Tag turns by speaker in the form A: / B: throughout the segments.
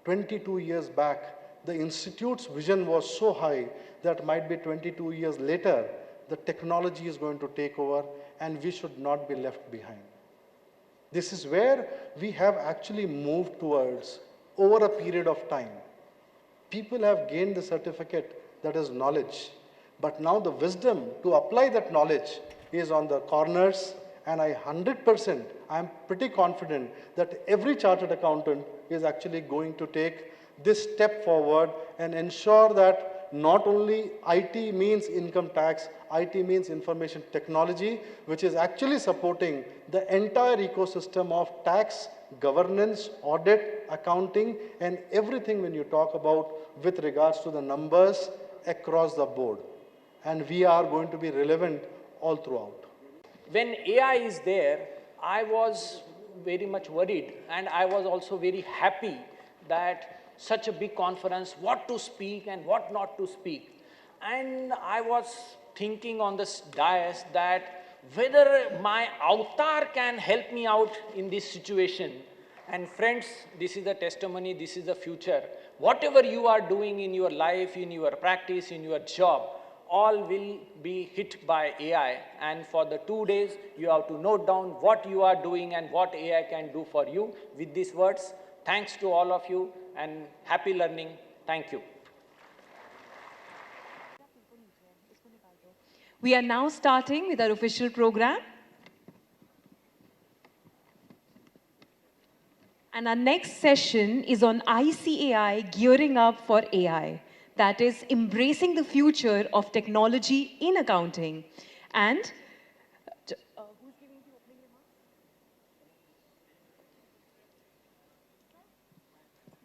A: 22 years back, the institute's vision was so high that might be 22 years later, the technology is going to take over and we should not be left behind. This is where we have actually moved towards over a period of time. People have gained the certificate that is knowledge, but now the wisdom to apply that knowledge is on the corners, and I 100%, I'm pretty confident that every chartered accountant is actually going to take this step forward and ensure that not only IT means income tax, IT means information technology, which is actually supporting the entire ecosystem of tax, governance, audit, accounting, and everything when you talk about with regards to the numbers across the board. And we are going to be relevant all throughout.
B: When AI is there, I was very much worried, and I was also very happy that such a big conference, what to speak and what not to speak. And I was thinking on this dais that whether my avatar can help me out in this situation. And friends, this is the testimony, this is the future. Whatever you are doing in your life, in your practice, in your job, all will be hit by AI. And for the 2 days, you have to note down what you are doing and what AI can do for you. With these words, thanks to all of you and happy learning. Thank you.
C: We are now starting with our official program. And our next session is on ICAI gearing up for AI. That is embracing the future of technology in accounting. And who's giving the opening remarks?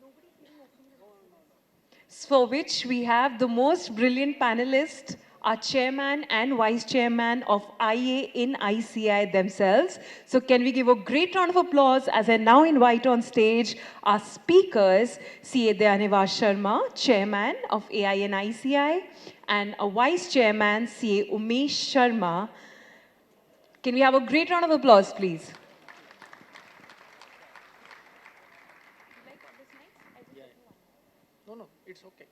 C: Nobody's giving opening remarks. For which we have the most brilliant panelists, our chairman and vice chairman of IA in ICI themselves. So can we give a great round of applause as I now invite on stage our speakers, CA Dayanivas Sharma, chairman of AI in ICI, and our vice chairman, CA Umesh Sharma. Can we have a great round of applause, please?
B: No, it's okay.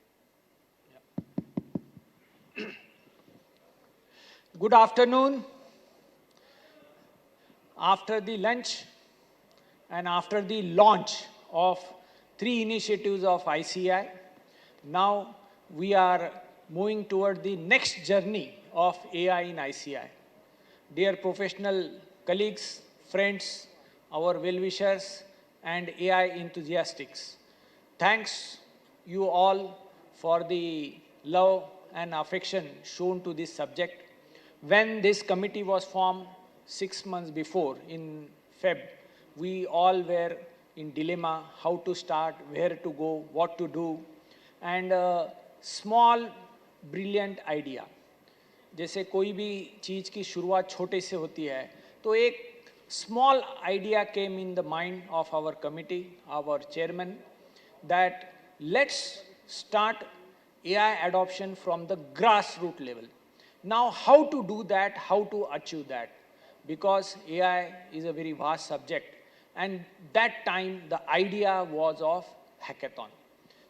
B: Good afternoon. After the lunch and after the launch of 3 initiatives of ICI, now we are moving toward the next journey of AI in ICI. Dear professional colleagues, friends, our well-wishers, and AI enthusiasts, thanks you all for the love and affection shown to this subject. When this committee was formed 6 months before, in Feb, we all were in dilemma how to start, where to go, what to do, and a small, brilliant idea. जैसे कोई भी चीज़ की शुरुआत छोटे से होती है, तो एक small idea came in the mind of our committee, our chairman, that let's start AI adoption from the grassroots level. Now, how to do that, how to achieve that? Because AI is a very vast subject. And that time, the idea was of hackathon.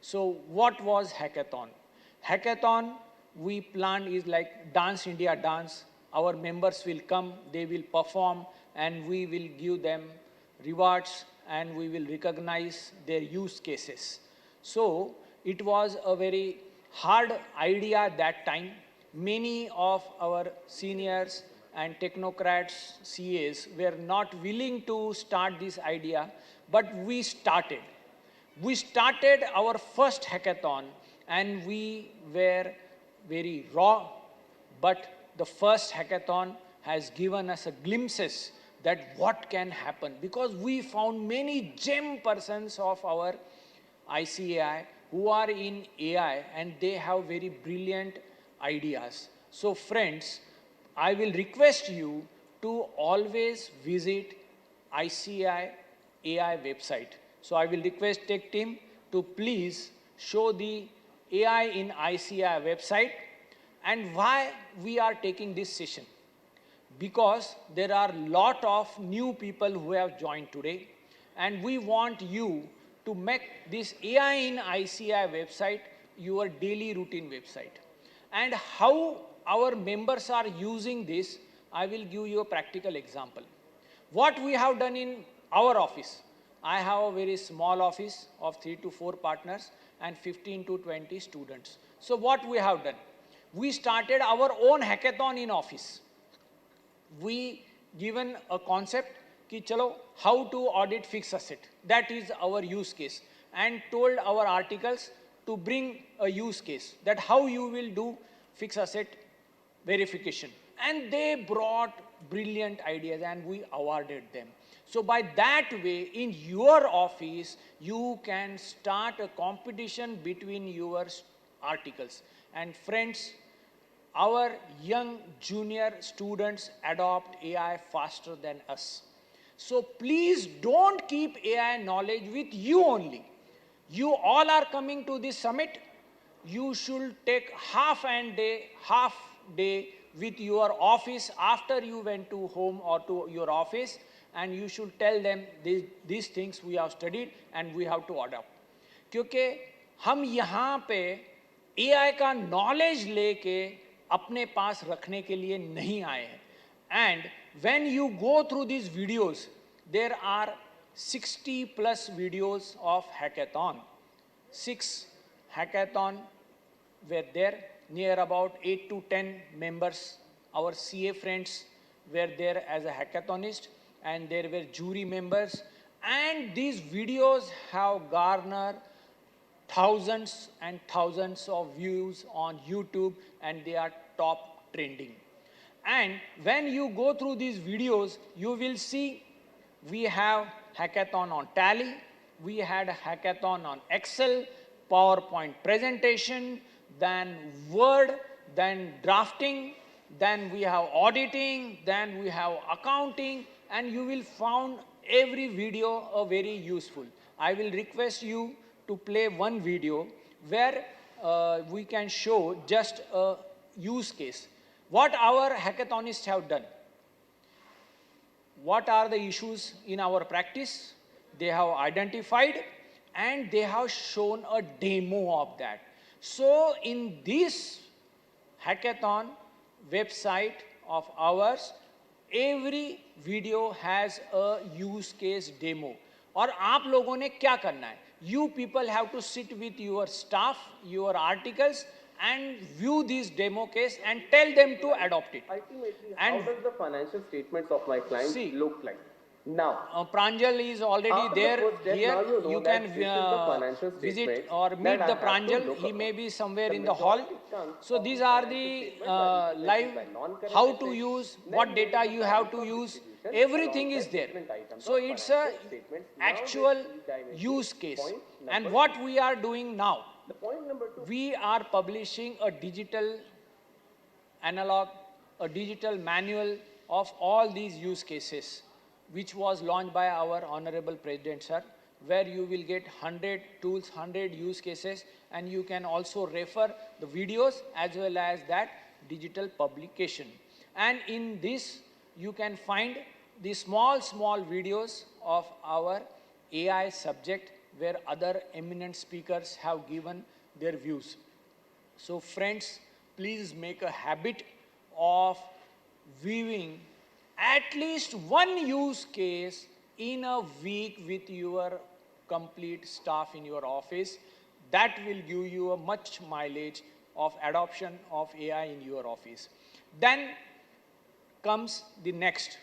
B: So what was hackathon? Hackathon, we planned is like Dance India Dance. Our members will come, they will perform, and we will give them rewards, and we will recognize their use cases. So it was a very hard idea that time. Many of our seniors and technocrats, CAs, were not willing to start this idea, but we started. We started our first hackathon, and we were very raw, but the first hackathon has given us a glimpses that what can happen, because we found many gem persons of our ICAI who are in AI, and they have very brilliant ideas. So friends, I will request you to always visit ICI AI website. So I will request tech team to please show the AI in ICI website. And why we are taking this session? Because there are a lot of new people who have joined today, and we want you to make this AI in ICI website your daily routine website. And how our members are using this, I will give you a practical example. What we have done in our office, I have a very small office of 3 to 4 partners and 15 to 20 students. So what we have done? We started our own hackathon in office. We given a concept ki chalo how to audit fixed asset. That is our use case, and told our articles to bring a use case that how you will do fixed asset verification. And they brought brilliant ideas and we awarded them. So by that way, in your office, you can start a competition between your articles. And friends, our young junior students adopt AI faster than us. So please don't keep AI knowledge with you only. You all are coming to this summit. You should take half day with your office after you went to home or to your office, and you should tell them these things we have studied and we have to adopt. क्योंकि हम यहाँ पे AI का knowledge लेके अपने पास रखने के लिए नहीं आए हैं. And when you go through these videos, there are 60 plus videos of hackathon. 6 hackathon were there, near about 8 to 10 members. Our CA friends were there as a hackathonist, and there were jury members. And these videos have garnered thousands and thousands of views on YouTube, and they are top trending. And when you go through these videos, you will see we have hackathon on Tally, we had a hackathon on Excel, PowerPoint presentation, then Word, then drafting, then we have auditing, then we have accounting, and you will find every video very useful. I will request you to play one video where we can show just a use case. What our hackathonists have done. What are the issues in our practice? They have identified and they have shown a demo of that. So in this hackathon website of ours, every video has a use case demo. और आप लोगों ने क्या करना है? You people have to sit with your staff, your articles, and view this demo case and tell them to adopt it.
D: Ultimately,
B: And
D: how does the financial statements of my clients look like? Now,
B: Pranjal is already
D: after the
B: there
D: first step,
B: here.
D: now you know
B: You
D: that
B: can
D: this is the financial
B: visit
D: statement
B: or
D: that
B: meet
D: I
B: the
D: have to
B: Pranjal.
D: look
B: He
D: up.
B: may be somewhere
D: The
B: in the hall.
D: majority chunk
B: So
D: of
B: these
D: the
B: are
D: financial
B: the
D: statements are
B: live
D: represented by non-current
B: how to
D: assets.
B: use,
D: Then
B: what
D: there
B: data
D: is the
B: you have to
D: balance of
B: use.
D: distribution
B: Everything is
D: alongside
B: there.
D: different items
B: So
D: of
B: it's a
D: financial statements. Now
B: actual
D: let's dive into
B: use case.
D: point
B: And
D: number
B: what
D: two.
B: we are doing now,
D: The point number 2.
B: we are publishing a digital analog, a digital manual of all these use cases, which was launched by our Honorable President, sir, where you will get 100 tools, 100 use cases, and you can also refer the videos as well as that digital publication. And in this, you can find the small videos of our AI subject where other eminent speakers have given their views. So friends, please make a habit of viewing at least one use case in a week with your complete staff in your office. That will give you a much mileage of adoption of AI in your office. Then comes the next.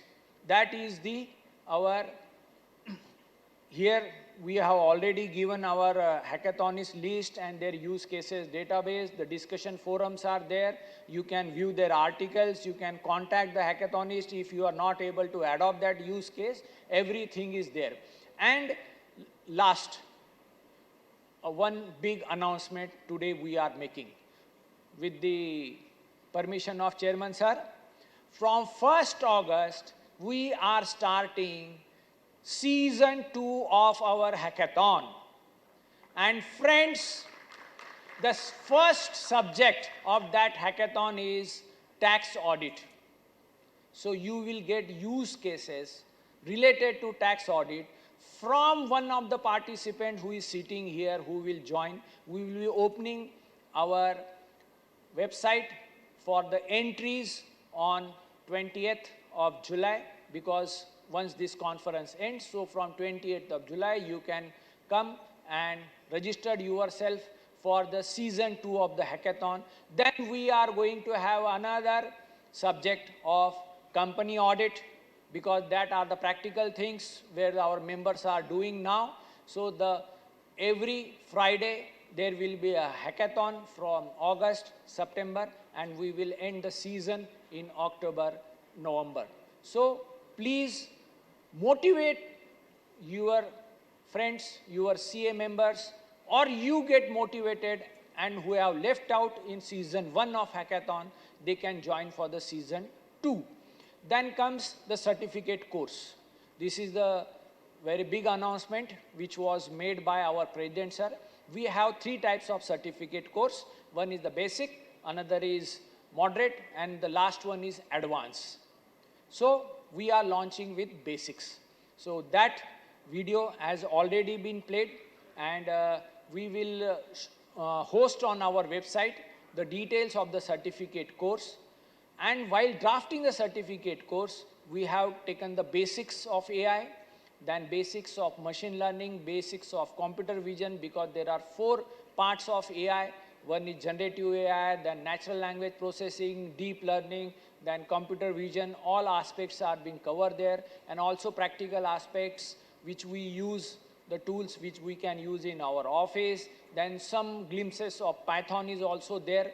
B: That is our here we have already given our hackathonist list and their use cases database. The discussion forums are there. You can view their articles. You can contact the hackathonist if you are not able to adopt that use case. Everything is there. And last, one big announcement today we are making. With the permission of Chairman Sir, from 1st August, we are starting season 2 of our hackathon. And friends, the first subject of that hackathon is tax audit. So you will get use cases related to tax audit from one of the participants who is sitting here, who will join. We will be opening our website for the entries on 20th of July, because once this conference ends, so from 28th of July, you can come and register yourself for the season 2 of the hackathon. Then we are going to have another subject of company audit, because that are the practical things where our members are doing now. So every Friday there will be a hackathon from August, September, and we will end the season in October, November. So please motivate your friends, your CA members, or you get motivated and who have left out in season 1 of hackathon, they can join for the season 2. Then comes the certificate course. This is the very big announcement which was made by our president, sir. We have 3 types of certificate course. One is the basic, another is moderate, and the last one is advanced. So we are launching with basics. So that video has already been played, and we will host on our website the details of the certificate course. And while drafting the certificate course, we have taken the basics of AI, then basics of machine learning, basics of computer vision, because there are 4 parts of AI. One is generative AI, then natural language processing, deep learning, then computer vision. All aspects are being covered there, and also practical aspects which we use, the tools which we can use in our office. Then some glimpses of Python is also there.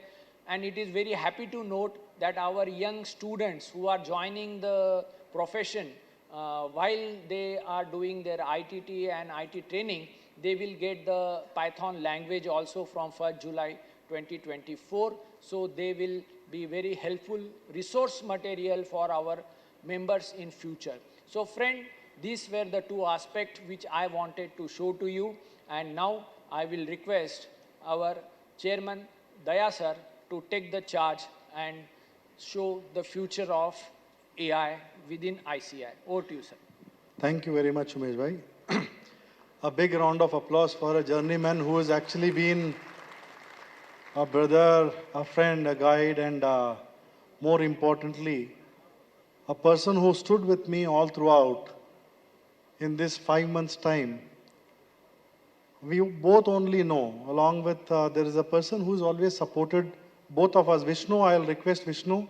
B: And it is very happy to note that our young students who are joining the profession, while they are doing their ITT and IT training, they will get the Python language also from 1st July 2024. So they will be very helpful resource material for our members in future. So friend, these were the 2 aspects which I wanted to show to you. And now I will request our chairman, Daya sir, to take the charge and show the future of AI within ICI. Over to you, sir.
A: Thank you very much, Umesh bhai. A big round of applause for a journeyman who has actually been a brother, a friend, a guide, and more importantly, a person who stood with me all throughout in this 5 months' time. We both only know, along with, there is a person who's always supported both of us. Vishnu, I'll request Vishnu,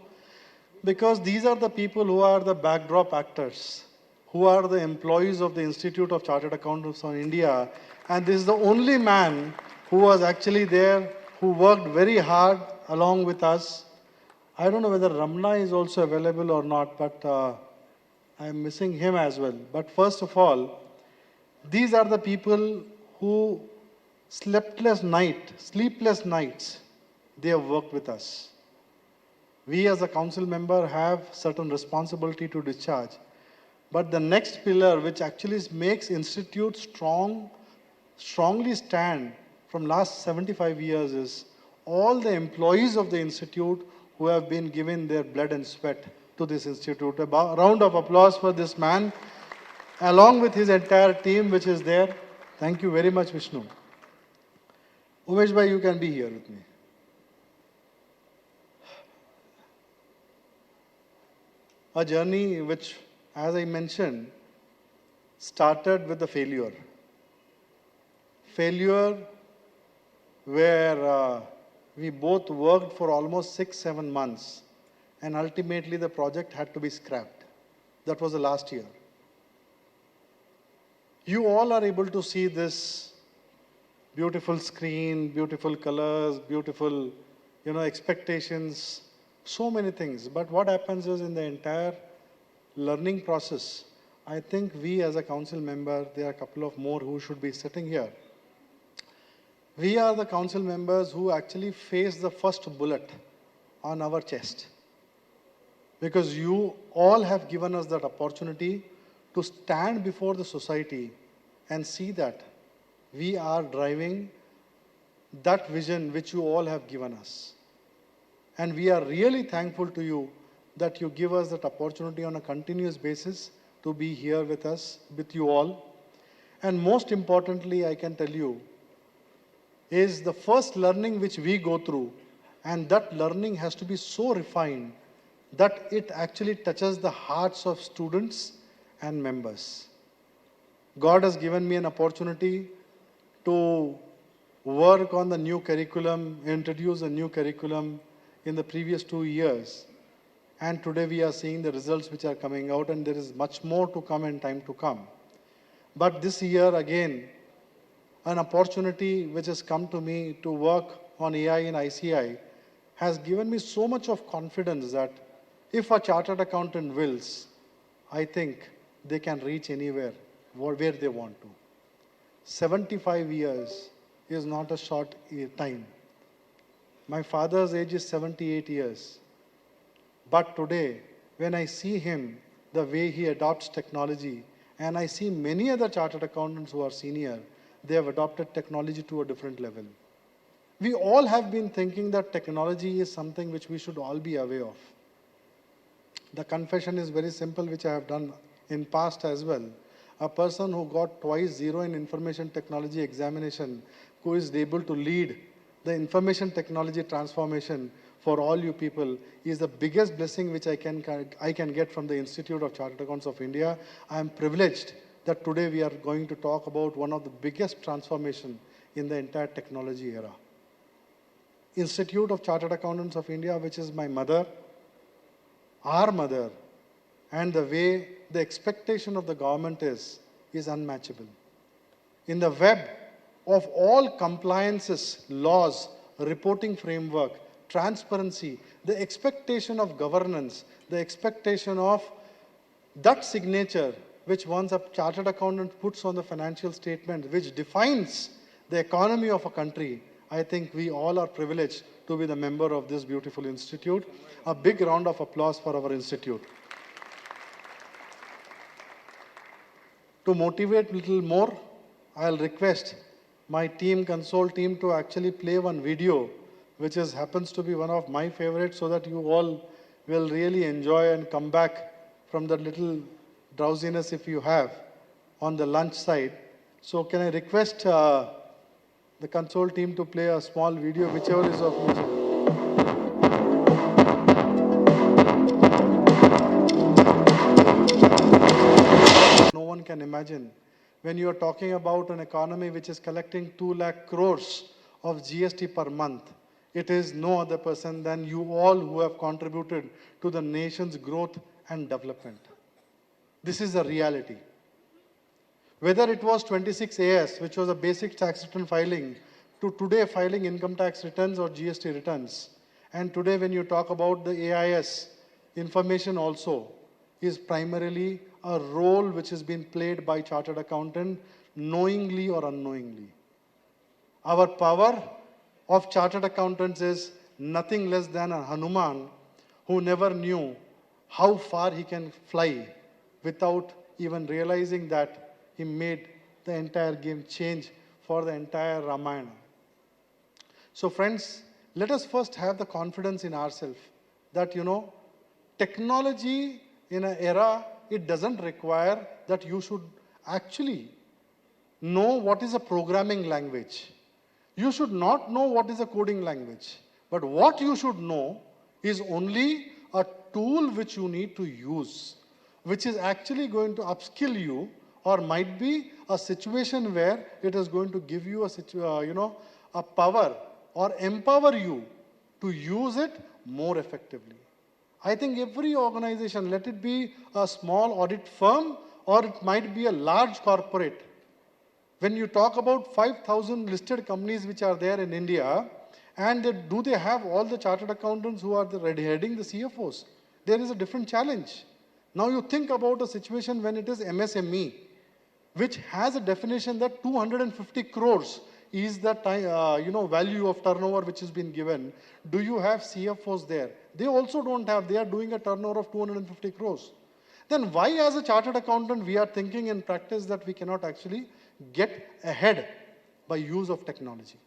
A: because these are the people who are the backdrop actors, who are the employees of the Institute of Chartered Accountants of India. And this is the only man who was actually there, who worked very hard along with us. I don't know whether Ramna is also available or not, but I'm missing him as well. But first of all, these are the people who sleepless nights, they have worked with us. We as a council member have certain responsibility to discharge. But the next pillar, which actually makes Institute strongly stand from last 75 years, is all the employees of the Institute who have been given their blood and sweat to this Institute. A round of applause for this man, along with his entire team which is there. Thank you very much, Vishnu. Umesh bhai, you can be here with me. A journey which, as I mentioned, started with the failure. Failure where we both worked for almost 6-7 months, and ultimately the project had to be scrapped. That was the last year. You all are able to see this beautiful screen, beautiful colors, beautiful, expectations, so many things. But what happens is, in the entire learning process, I think we as a council member, there are a couple of more who should be sitting here. We are the council members who actually face the first bullet on our chest. Because you all have given us that opportunity to stand before the society and see that we are driving that vision which you all have given us. And we are really thankful to you that you give us that opportunity on a continuous basis to be here with us, with you all. And most importantly, I can tell you, is the first learning which we go through, and that learning has to be so refined that it actually touches the hearts of students and members. God has given me an opportunity to work on the new curriculum, introduce a new curriculum in the previous 2 years. And today we are seeing the results which are coming out, and there is much more to come in time to come. But this year again, an opportunity which has come to me to work on AI in ICI has given me so much of confidence that if a chartered accountant wills, I think they can reach anywhere where they want to. 75 years is not a short time. My father's age is 78 years. But today, when I see him, the way he adopts technology, and I see many other chartered accountants who are senior, they have adopted technology to a different level. We all have been thinking that technology is something which we should all be aware of. The confession is very simple, which I have done in past as well. A person who got twice 0 in information technology examination, who is able to lead the information technology transformation for all you people, is the biggest blessing which I can get from the Institute of Chartered Accountants of India. I am privileged that today we are going to talk about one of the biggest transformation in the entire technology era. Institute of Chartered Accountants of India, which is my mother, our mother, and the way the expectation of the government is unmatchable. In the web of all compliances, laws, reporting framework, transparency, the expectation of governance, the expectation of that signature which once a chartered accountant puts on the financial statement, which defines the economy of a country, I think we all are privileged to be the member of this beautiful institute. A big round of applause for our institute. To motivate a little more, I'll request my team, console team, to actually play one video, which happens to be one of my favorites, so that you all will really enjoy and come back from that little drowsiness if you have on the lunch side. So can I request the console team to play a small video, whichever is of which. No one can imagine. When you are talking about an economy which is collecting 2 lakh crores of GST per month, it is no other person than you all who have contributed to the nation's growth and development. This is the reality. Whether it was 26 AIS, which was a basic tax return filing, to today filing income tax returns or GST returns. And today when you talk about the AIS, information also is primarily a role which has been played by chartered accountant, knowingly or unknowingly. Our power of chartered accountants is nothing less than a Hanuman who never knew how far he can fly without even realizing that he made the entire game change for the entire Ramayana. So friends, let us first have the confidence in ourselves that, technology in an era, it doesn't require that you should actually know what is a programming language. You should not know what is a coding language. But what you should know is only a tool which you need to use, which is actually going to upskill you, or might be a situation where it is going to give you a power or empower you to use it more effectively. I think every organization, let it be a small audit firm or it might be a large corporate, when you talk about 5,000 listed companies which are there in India, and do they have all the chartered accountants who are heading the CFOs? There is a different challenge. Now you think about a situation when it is MSME, which has a definition that 250 crores is the value of turnover which has been given. Do you have CFOs there? They also don't have. They are doing a turnover of 250 crores. Then why as a chartered accountant we are thinking in practice that we cannot actually get ahead by use of technology?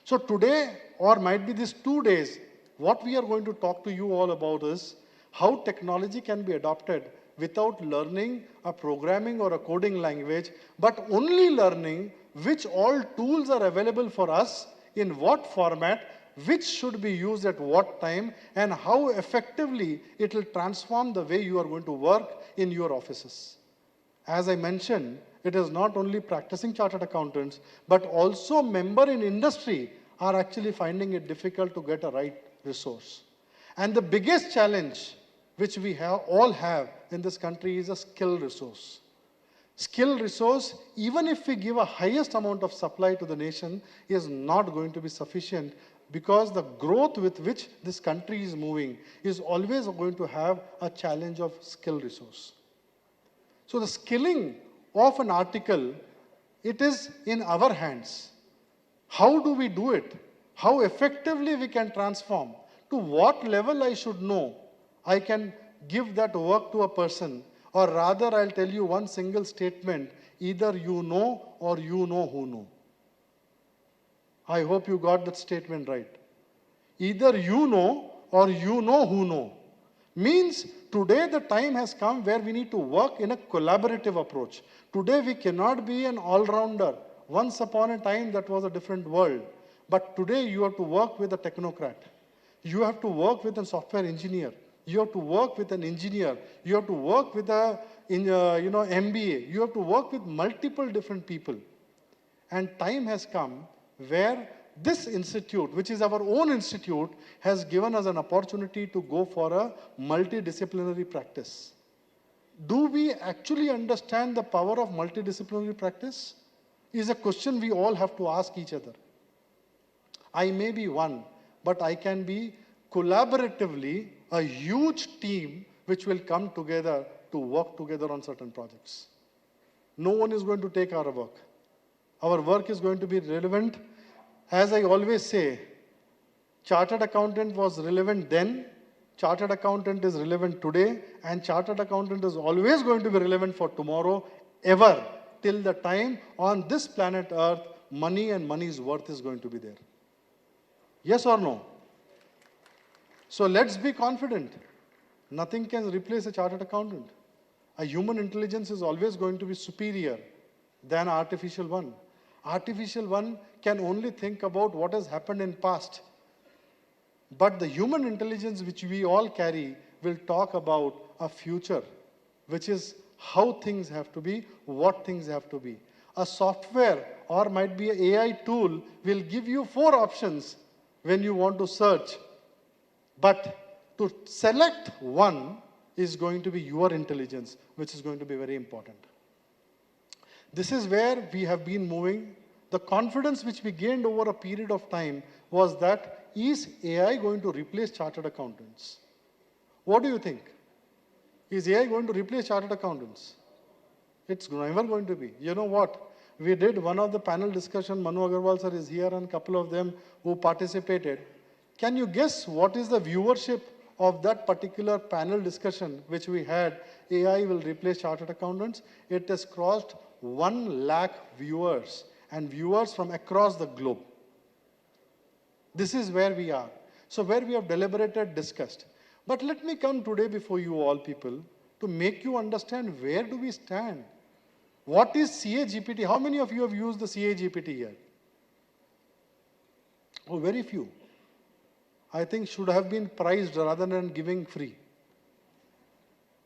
A: So today, or might be these 2 days, what we are going to talk to you all about is how technology can be adopted without learning a programming or a coding language, but only learning which all tools are available for us, in what format, which should be used at what time, and how effectively it will transform the way you are going to work in your offices. As I mentioned, it is not only practicing chartered accountants, but also members in industry are actually finding it difficult to get a right resource. And the biggest challenge which we all have in this country is a skill resource. Skill resource, even if we give a highest amount of supply to the nation, is not going to be sufficient, because the growth with which this country is moving is always going to have a challenge of skill resource. So the skilling of an article, it is in our hands. How do we do it? How effectively we can transform? To what level I should know? I can give that work to a person, or rather I'll tell you one single statement, either you know or you know who know. I hope you got that statement right. Either you know or you know who know. Means today the time has come where we need to work in a collaborative approach. Today we cannot be an all-rounder. Once upon a time that was a different world. But today you have to work with a technocrat. You have to work with a software engineer. You have to work with an engineer. You have to work with a MBA. You have to work with multiple different people. And time has come where this institute, which is our own institute, has given us an opportunity to go for a multidisciplinary practice. Do we actually understand the power of multidisciplinary practice? Is a question we all have to ask each other. I may be one, but I can be collaboratively a huge team which will come together to work together on certain projects. No one is going to take our work. Our work is going to be relevant. As I always say, chartered accountant was relevant then, chartered accountant is relevant today, and chartered accountant is always going to be relevant for tomorrow, ever, till the time on this planet Earth, money and money's worth is going to be there. Yes or no? So let's be confident. Nothing can replace a chartered accountant. A human intelligence is always going to be superior than artificial one. Artificial one can only think about what has happened in past. But the human intelligence which we all carry will talk about a future, which is how things have to be, what things have to be. A software or might be an AI tool will give you 4 options when you want to search. But to select one is going to be your intelligence, which is going to be very important. This is where we have been moving. The confidence which we gained over a period of time was that, is AI going to replace chartered accountants? What do you think? Is AI going to replace chartered accountants? It's never going to be. You know what? We did one of the panel discussion, Manu Agarwal sir is here and a couple of them who participated. Can you guess what is the viewership of that particular panel discussion which we had, AI will replace chartered accountants? It has crossed 1 lakh viewers, and viewers from across the globe. This is where we are. So where we have deliberated, discussed. But let me come today before you all people to make you understand where do we stand. What is CA-GPT? How many of you have used the CA-GPT here? Oh, very few. I think should have been priced rather than giving free.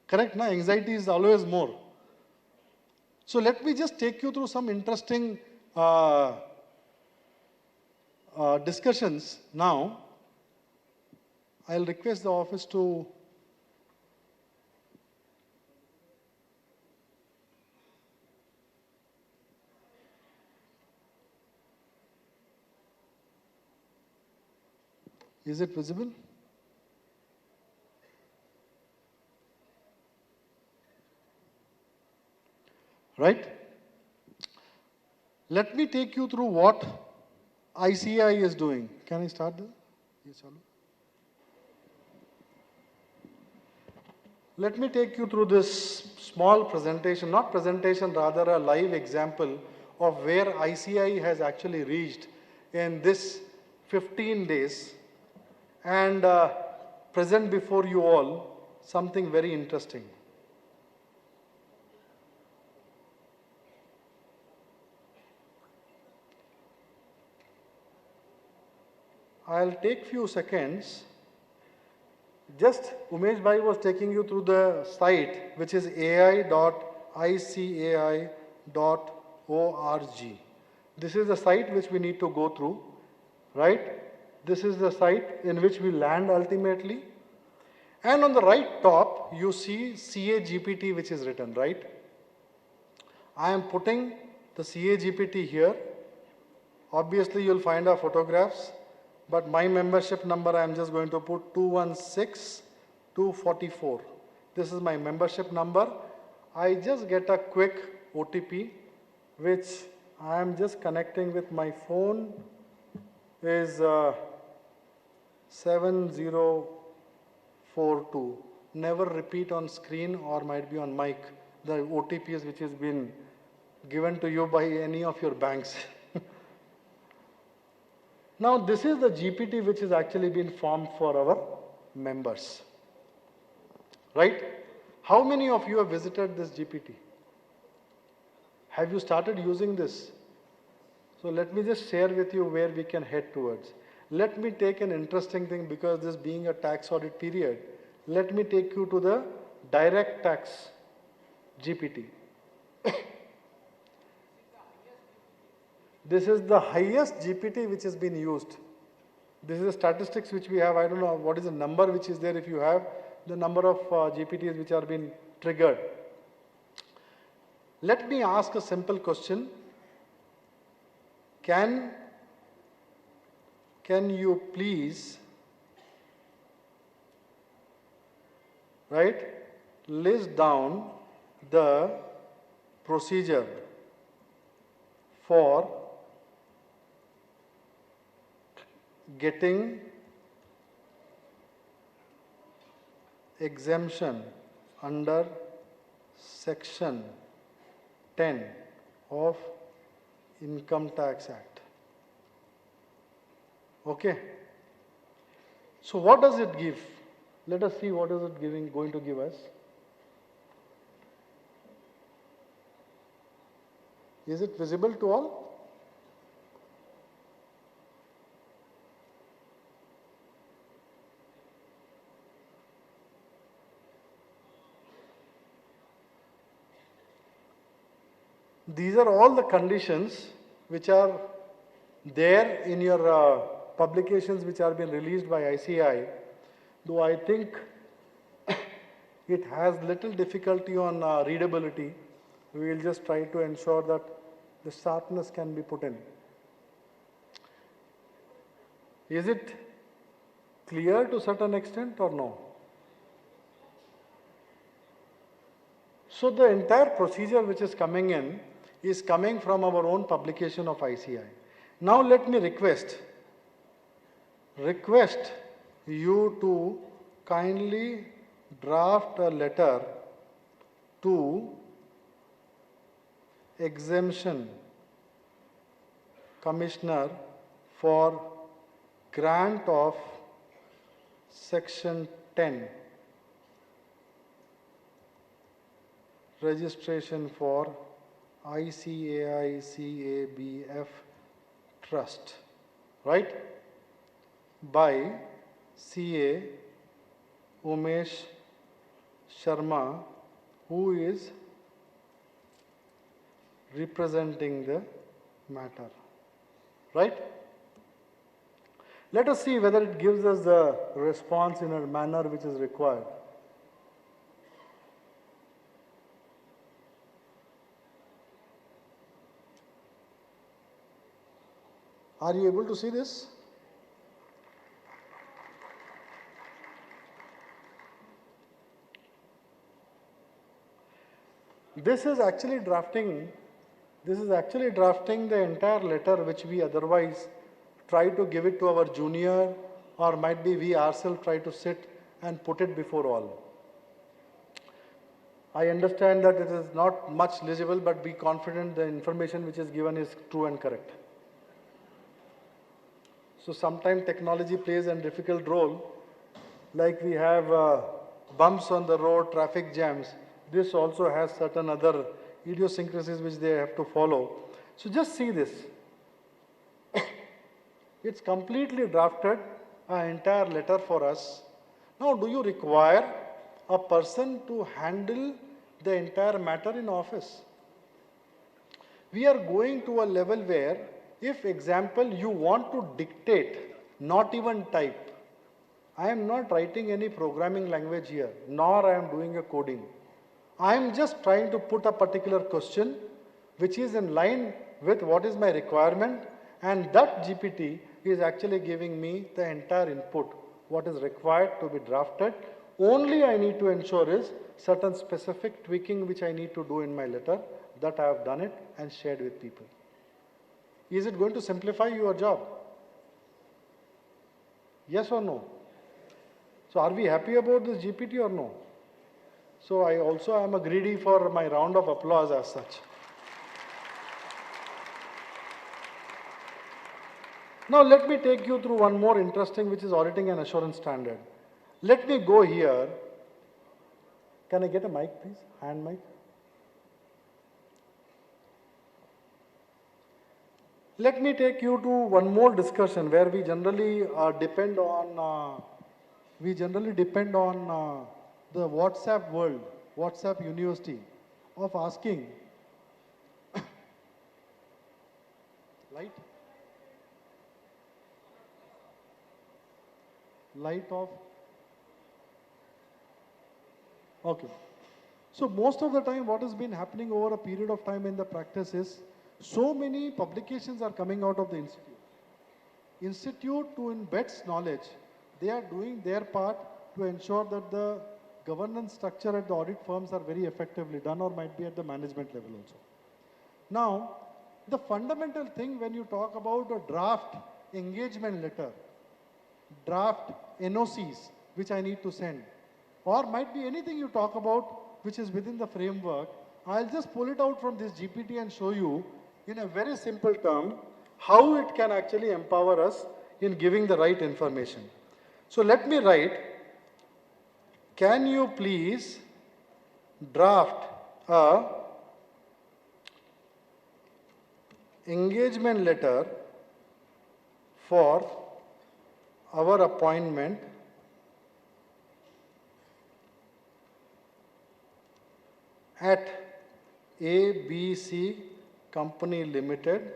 A: Correct, na? Anxiety is always more. So let me just take you through some interesting discussions now. I'll request the office to Is it visible? Right? Let me take you through what ICAI is doing. Can I start there? Yes, let me take you through this small presentation, not presentation, rather a live example of where ICAI has actually reached in this 15 days and present before you all something very interesting. I'll take few seconds. Just Umesh Bhai was taking you through the site, which is ai.icai.org. This is the site which we need to go through, right? This is the site in which we land ultimately. And on the right top, you see CA GPT, which is written, right? I am putting the CA GPT here. Obviously, you'll find our photographs, but my membership number, I am just going to put 216244. This is my membership number. I just get a quick OTP, which I am just connecting with my phone, is 7042. Never repeat on screen or might be on mic the OTPs which has been given to you by any of your banks. Now this is the GPT which has actually been formed for our members, right? How many of you have visited this GPT? Have you started using this? So let me just share with you where we can head towards. Let me take an interesting thing, because this being a tax audit period, let me take you to the direct tax GPT. This is the highest GPT which has been used. This is the statistics which we have. I don't know what is the number which is there, if you have the number of GPTs which are being triggered. Let me ask a simple question. Can you please, right, list down the procedure for getting exemption under Section 10 of Income Tax Act. Okay. So what does it give? Let us see what is it going to give us. Is it visible to all? These are all the conditions which are there in your publications which are being released by ICAI, though I think it has little difficulty on readability. We will just try to ensure that the sharpness can be put in. Is it clear to a certain extent or no? So the entire procedure which is coming in is coming from our own publication of ICI. Now let me request you to kindly draft a letter to Exemption Commissioner for grant of Section 10 registration for ICAI CABF Trust, right, by CA Umesh Sharma, who is representing the matter, right? Let us see whether it gives us the response in a manner which is required. Are you able to see this? This is actually drafting the entire letter which we otherwise try to give it to our junior, or might be we ourselves try to sit and put it before all. I understand that it is not much legible, but be confident the information which is given is true and correct. So sometimes technology plays a difficult role, like we have bumps on the road, traffic jams. This also has certain other idiosyncrasies which they have to follow. So just see this. It's completely drafted an entire letter for us. Now, do you require a person to handle the entire matter in office? We are going to a level where, if example, you want to dictate, not even type. I am not writing any programming language here, nor I am doing a coding. I am just trying to put a particular question which is in line with what is my requirement, and that GPT is actually giving me the entire input, what is required to be drafted. Only I need to ensure is certain specific tweaking which I need to do in my letter, that I have done it and shared with people. Is it going to simplify your job? Yes or no? So are we happy about this GPT or no? So I also am a greedy for my round of applause as such. Now let me take you through one more interesting, which is auditing and assurance standard. Let me go here. Can I get a mic, please? Hand mic. Let me take you to one more discussion where we generally depend on the WhatsApp world, WhatsApp university, of asking light off. Okay. So most of the time what has been happening over a period of time in the practice is, so many publications are coming out of the institute. Institute, to embed knowledge, they are doing their part to ensure that the governance structure at the audit firms are very effectively done, or might be at the management level also. Now, the fundamental thing when you talk about a draft engagement letter, draft NOCs, which I need to send, or might be anything you talk about which is within the framework, I'll just pull it out from this GPT and show you in a very simple term how it can actually empower us in giving the right information. So let me write, can you please draft a engagement letter for our appointment at ABC Company Limited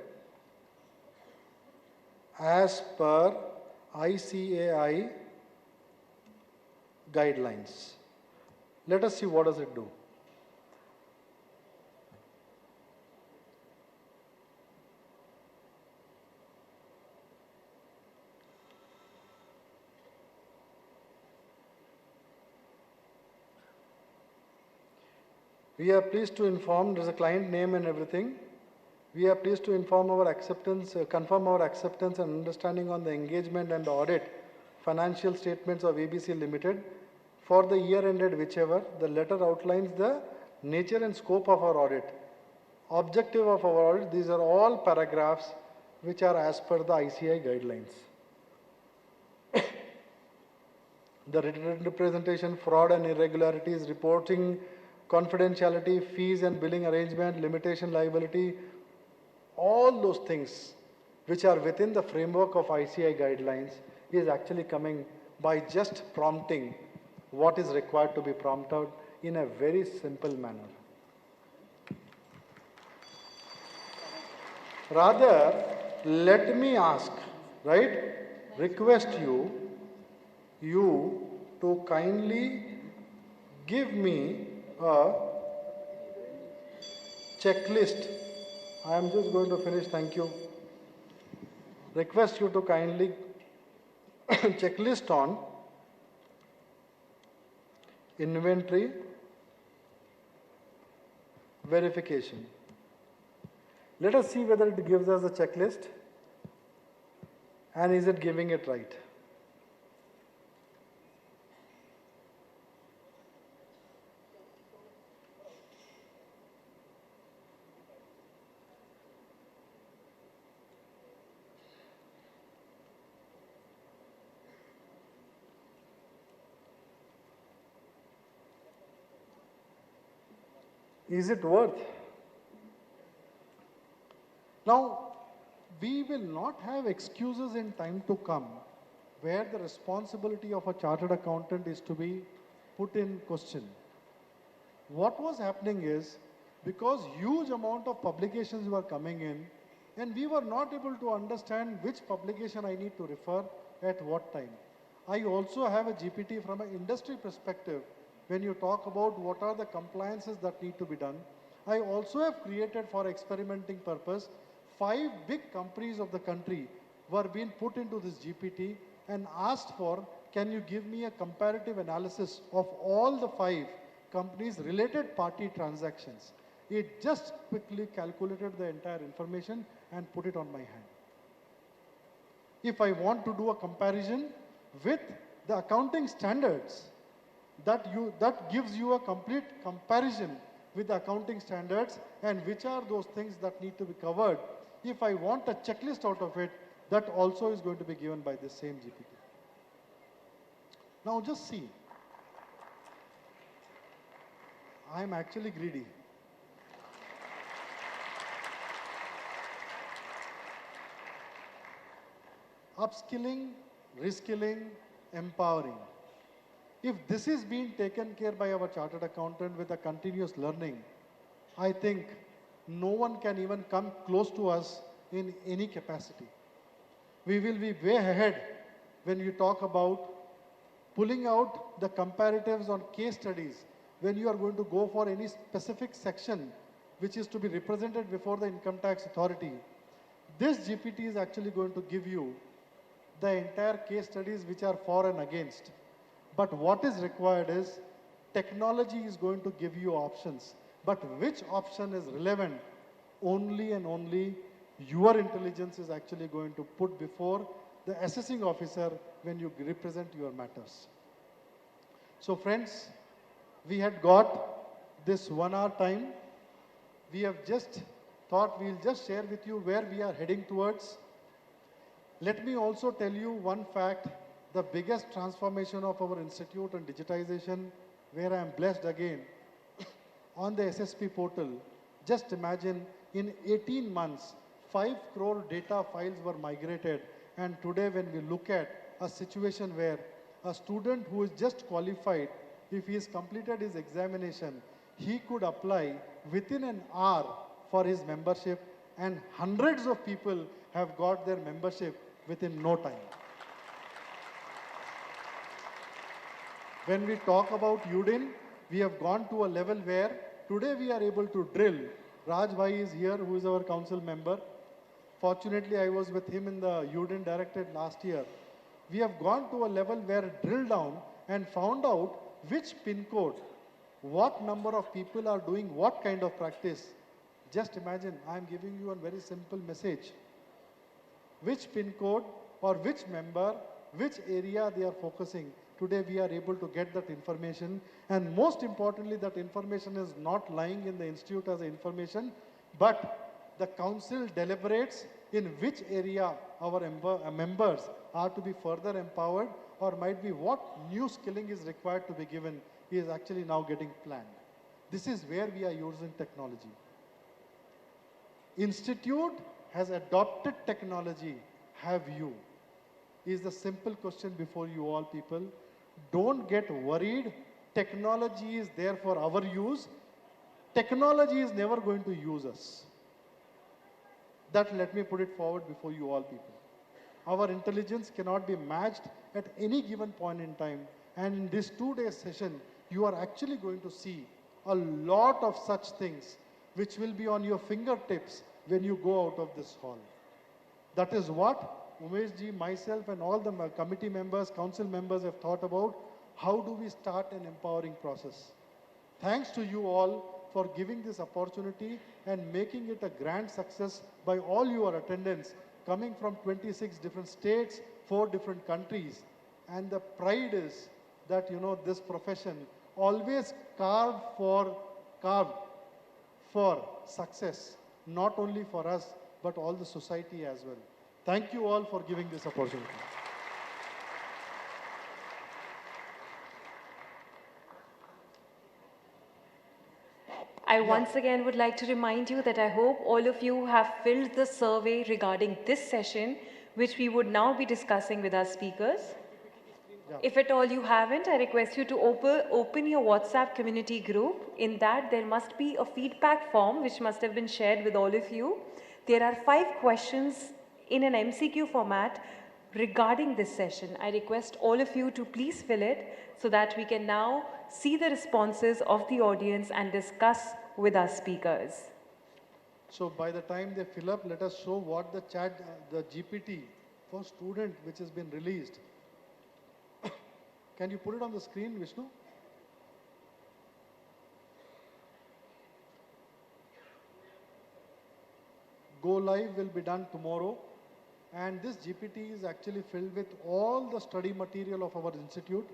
A: as per ICAI guidelines. Let us see what does it do. We are pleased to inform, there's a client name and everything. We are pleased to inform our acceptance, confirm our acceptance and understanding on the engagement and the audit financial statements of ABC Limited for the year ended whichever. The letter outlines the nature and scope of our audit, objective of our audit. These are all paragraphs which are as per the ICI guidelines. The written representation, fraud and irregularities, reporting, confidentiality, fees and billing arrangement, limitation liability, all those things which are within the framework of ICI guidelines is actually coming by just prompting what is required to be prompted in a very simple manner. Rather, let me ask, right, request you to kindly give me a checklist. I am just going to finish, thank you. Request you to kindly checklist on inventory verification. Let us see whether it gives us a checklist and is it giving it right. Is it worth? Now, we will not have excuses in time to come where the responsibility of a chartered accountant is to be put in question. What was happening is, because huge amount of publications were coming in, and we were not able to understand which publication I need to refer at what time. I also have a GPT from an industry perspective. When you talk about what are the compliances that need to be done, I also have created for experimenting purpose 5 big companies of the country were being put into this GPT and asked for, can you give me a comparative analysis of all the 5 companies' related party transactions. It just quickly calculated the entire information and put it on my hand. If I want to do a comparison with the accounting standards, that gives you a complete comparison with the accounting standards and which are those things that need to be covered. If I want a checklist out of it, that also is going to be given by the same GPT. Now just see. I'm actually greedy. Upskilling, reskilling, empowering. If this is being taken care by our chartered accountant with a continuous learning, I think no one can even come close to us in any capacity. We will be way ahead when you talk about pulling out the comparatives on case studies, when you are going to go for any specific section which is to be represented before the income tax authority. This GPT is actually going to give you the entire case studies which are for and against. But what is required is technology is going to give you options. But which option is relevant? Only and only your intelligence is actually going to put before the assessing officer when you represent your matters. So friends, we had got this 1 hour time. We have just thought we'll just share with you where we are heading towards. Let me also tell you one fact, the biggest transformation of our institute and digitization, where I am blessed again, on the SSP portal. Just imagine, in 18 months, 5 crore data files were migrated. And today when we look at a situation where a student who is just qualified, if he has completed his examination, he could apply within an hour for his membership, and hundreds of people have got their membership within no time. When we talk about UDIN, we have gone to a level where today we are able to drill. Raj Bhai is here, who is our council member. Fortunately, I was with him in the UDIN directorate last year. We have gone to a level where drill down and found out which pin code, what number of people are doing what kind of practice. Just imagine, I am giving you a very simple message. Which pin code or which member, which area they are focusing. Today we are able to get that information, and most importantly, that information is not lying in the institute as information, but the council deliberates in which area our members are to be further empowered, or might be what new skilling is required to be given is actually now getting planned. This is where we are using technology. Institute has adopted technology. Have you? Is the simple question before you all people. Don't get worried. Technology is there for our use. Technology is never going to use us. That, let me put it forward before you all people. Our intelligence cannot be matched at any given point in time. And in this 2-day session, you are actually going to see a lot of such things which will be on your fingertips when you go out of this hall. That is what Umesh ji, myself and all the committee members, council members have thought about. How do we start an empowering process? Thanks to you all for giving this opportunity and making it a grand success by all your attendance, coming from 26 different states, 4 different countries. And the pride is that, you know, this profession always carved for success, not only for us, but all the society as well. Thank you all for giving this opportunity.
C: I I once again would like to remind you that I hope all of you have filled the survey regarding this session, which we would now be discussing with our speakers.
A: Yeah.
C: If at all you haven't, I request you to open your WhatsApp community group. In that, there must be a feedback form which must have been shared with all of you. There are 5 questions in an MCQ format regarding this session. I request all of you to please fill it so that we can now see the responses of the audience and discuss with our speakers.
A: So by the time they fill up, let us show what the the GPT for student which has been released. Can you put it on the screen, Vishnu? Go live will be done tomorrow. And this GPT is actually filled with all the study material of our institute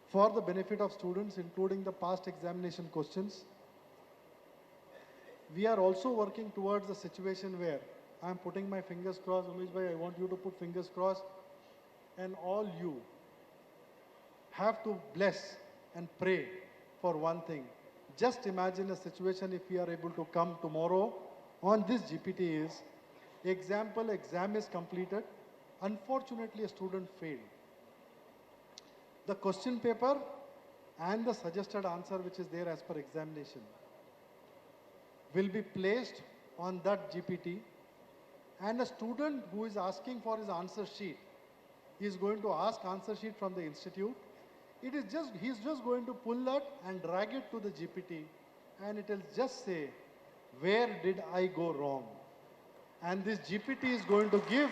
A: for the benefit of students, including the past examination questions. We are also working towards a situation where I am putting my fingers crossed. Umesh bhai, I want you to put fingers crossed. And all you have to bless and pray for one thing. Just imagine a situation if we are able to come tomorrow on this GPT is, exam is completed. Unfortunately, a student failed. The question paper and the suggested answer which is there as per examination will be placed on that GPT, and a student who is asking for his answer sheet is going to ask answer sheet from the institute. He's just going to pull that and drag it to the GPT, and it will just say, where did I go wrong? And this GPT is going to give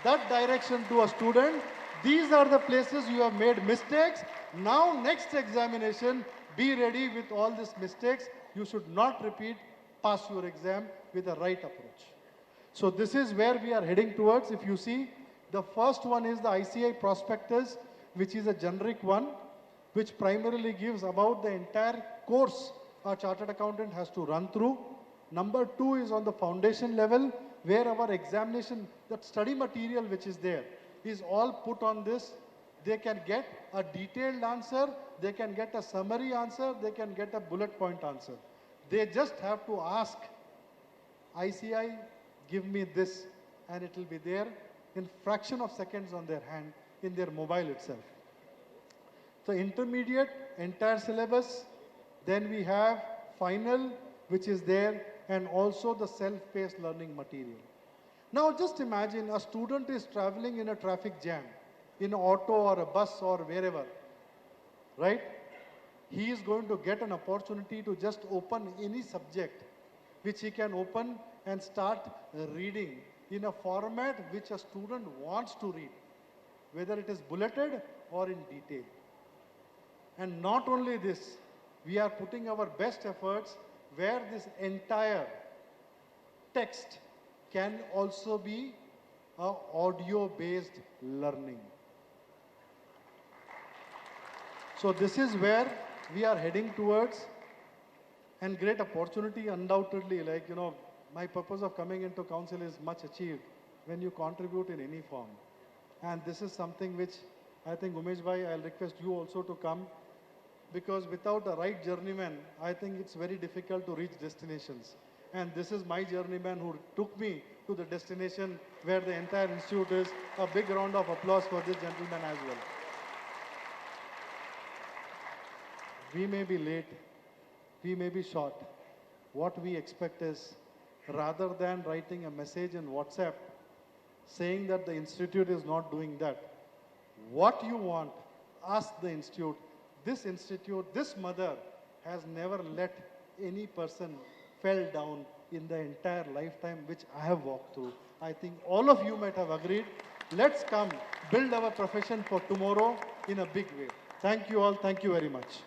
A: that direction to a student. These are the places you have made mistakes. Now next examination, be ready with all these mistakes. You should not repeat, pass your exam with the right approach. So this is where we are heading towards. If you see, the first one is the ICAI prospectus, which is a generic one, which primarily gives about the entire course a chartered accountant has to run through. Number 2 is on the foundation level, where our examination, that study material which is there, is all put on this. They can get a detailed answer, they can get a summary answer, they can get a bullet point answer. They just have to ask, ICI, give me this, and it will be there in fraction of seconds on their hand, in their mobile itself. So intermediate, entire syllabus, then we have final, which is there, and also the self-paced learning material. Now just imagine a student is traveling in a traffic jam, in an auto or a bus or wherever, right? He is going to get an opportunity to just open any subject, which he can open and start reading in a format which a student wants to read, whether it is bulleted or in detail. And not only this, we are putting our best efforts where this entire text can also be an audio-based learning. So this is where we are heading towards, and great opportunity undoubtedly, like, you know, my purpose of coming into council is much achieved when you contribute in any form. And this is something which I think, Umesh bhai, I'll request you also to come, because without a right journeyman, I think it's very difficult to reach destinations. And this is my journeyman who took me to the destination where the entire institute is. A big round of applause for this gentleman as well. We may be late, we may be short. What we expect is, rather than writing a message in WhatsApp saying that the institute is not doing that, what you want, ask the institute. This institute, this mother has never let any person fell down in the entire lifetime which I have walked through. I think all of you might have agreed. Let's come build our profession for tomorrow in a big way. Thank you all. Thank you very much.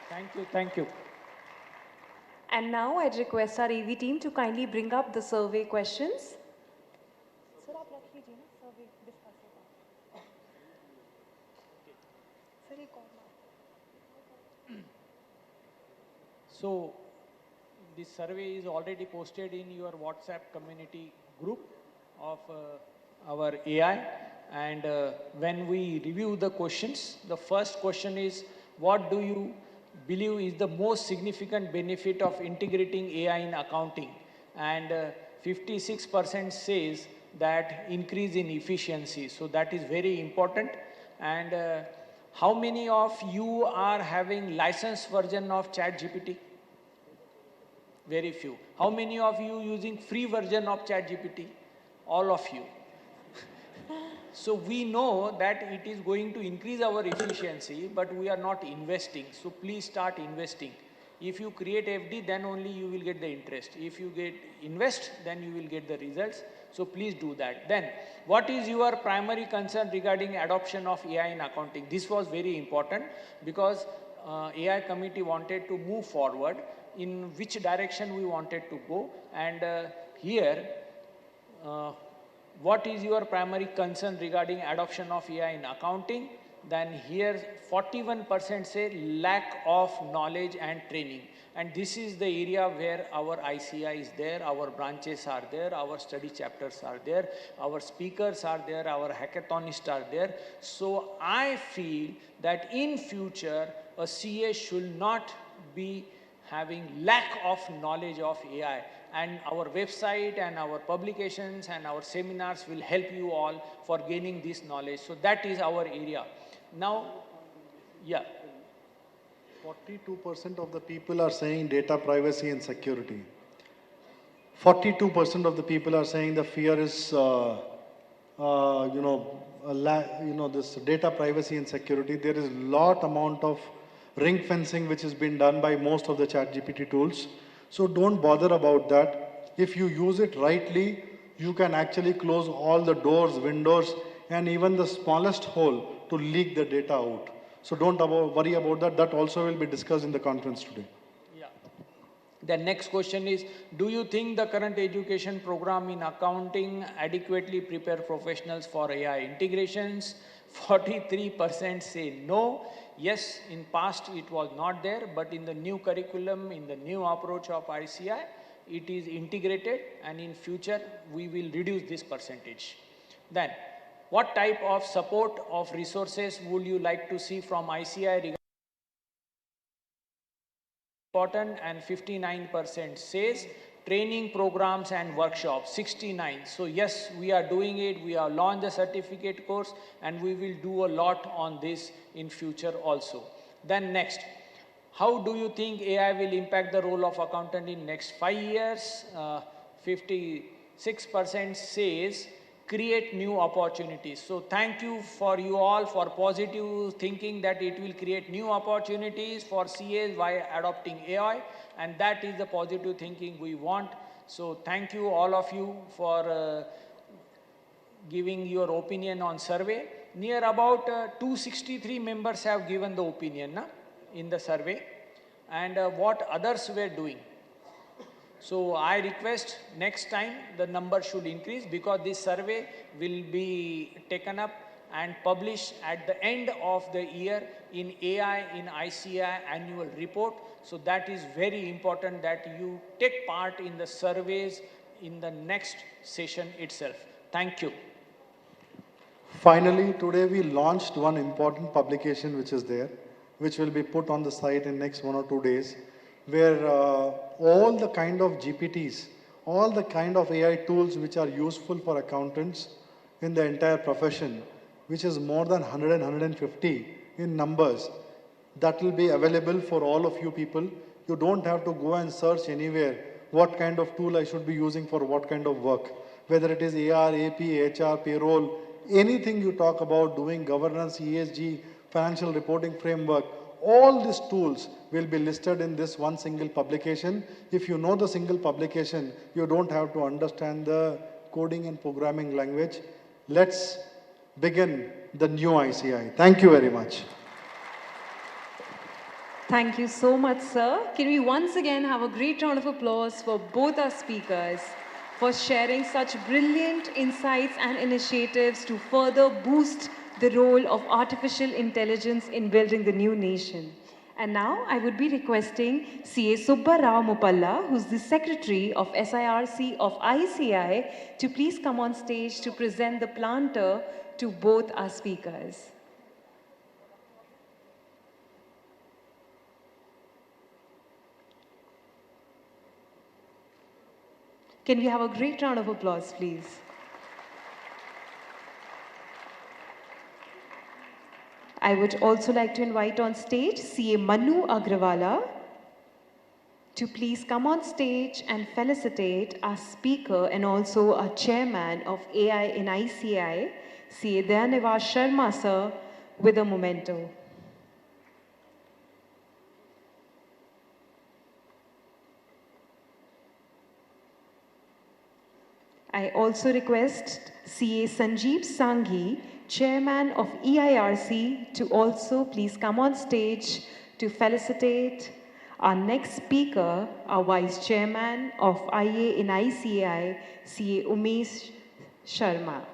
B: Thank you. Thank you.
C: And now I'd request our AV team to kindly bring up the survey questions. Sir, आप रख लीजिए ना survey discuss होगा. Sir, एक और बात.
B: So, this survey is already posted in your WhatsApp community group of our AI. And when we review the questions, the first question is, what do you believe is the most significant benefit of integrating AI in accounting. And 56% says that increase in efficiency. So that is very important. And how many of you are having licensed version of ChatGPT? Very few. How many of you using free version of ChatGPT? All of you. So we know that it is going to increase our efficiency, but we are not investing. So please start investing. If you create FD, then only you will get the interest. If you invest, then you will get the results. So please do that. Then, what is your primary concern regarding adoption of AI in accounting? This was very important because AI committee wanted to move forward in which direction we wanted to go. And here, what is your primary concern regarding adoption of AI in accounting? Then here 41% say lack of knowledge and training. And this is the area where our ICI is there, our branches are there, our study chapters are there, our speakers are there, our hackathonists are there. So I feel that in future, a CA should not be having lack of knowledge of AI. And our website and our publications and our seminars will help you all for gaining this knowledge. So that is our area. Now, yeah.
A: 42% of the people are saying data privacy and security. 42% of the people are saying the fear is, this data privacy and security. There is lot amount of ring fencing which has been done by most of the ChatGPT tools. So don't bother about that. If you use it rightly, you can actually close all the doors, windows, and even the smallest hole to leak the data out. So don't worry about that. That also will be discussed in the conference today.
B: Yeah. The next question is, do you think the current education program in accounting adequately prepare professionals for AI integrations? 43% say no. Yes, in past it was not there, but in the new curriculum, in the new approach of ICI, it is integrated, and in future we will reduce this percentage. Then, what type of support of resources would you like to see from ICI regarding important? And 59% says training programs and workshops, 69. So yes, we are doing it. We have launched the certificate course and we will do a lot on this in future also. Then next, how do you think AI will impact the role of accountant in next 5 years? 56% says create new opportunities. So thank you for you all for positive thinking that it will create new opportunities for CAs by adopting AI, and that is the positive thinking we want. So thank you all of you for giving your opinion on survey. Near about 263 members have given the opinion in the survey, and what others were doing. So I request next time the number should increase, because this survey will be taken up and published at the end of the year in AI in ICI annual report. So that is very important that you take part in the surveys in the next session itself. Thank you.
A: Finally, today we launched one important publication which is there, which will be put on the site in next 1 or 2 days, where all the kind of GPTs, all the kind of AI tools which are useful for accountants in the entire profession, which is more than 100 and 150 in numbers, that will be available for all of you people. You don't have to go and search anywhere what kind of tool I should be using for what kind of work. Whether it is AR, AP, HR, payroll, anything you talk about doing governance, ESG, financial reporting framework, all these tools will be listed in this one single publication. If you know the single publication, you don't have to understand the coding and programming language. Let's begin the new ICI. Thank you very much.
C: Thank you so much, sir. Can we once again have a great round of applause for both our speakers for sharing such brilliant insights and initiatives to further boost the role of artificial intelligence in building the new nation. And now I would be requesting CA Subba Rao Mupalla, who's the Secretary of SIRC of ICI, to please come on stage to present the planter to both our speakers. Can we have a great round of applause, please? I would also like to invite on stage CA Manu Agrawala to please come on stage and felicitate our speaker and also our chairman of AI in ICAI, CA D1S4 Sharma sir, with a memento. I also request CA Sanjeev Sanghi, Chairman of EIRC, to also please come on stage to felicitate our next speaker, our Vice Chairman of IA in ICAI, CA Umesh Sharma.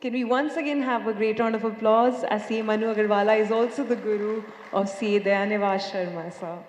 C: Can we once again have a great round of applause as CA Manu Agarwala is also the guru of CA D1S4 Sharma sir.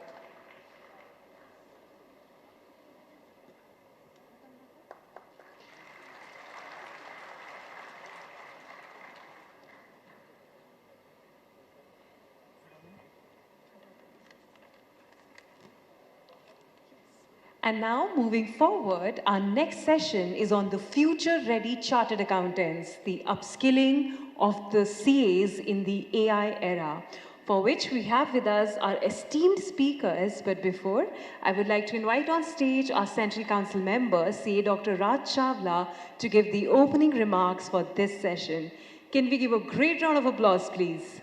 C: And now, moving forward, our next session is on the future-ready chartered accountants, the upskilling of the CAs in the AI era, for which we have with us our esteemed speakers. But before, I would like to invite on stage our Central Council member, CA Dr. Raj Chawla, to give the opening remarks for this session. Can we give a great round of applause, please?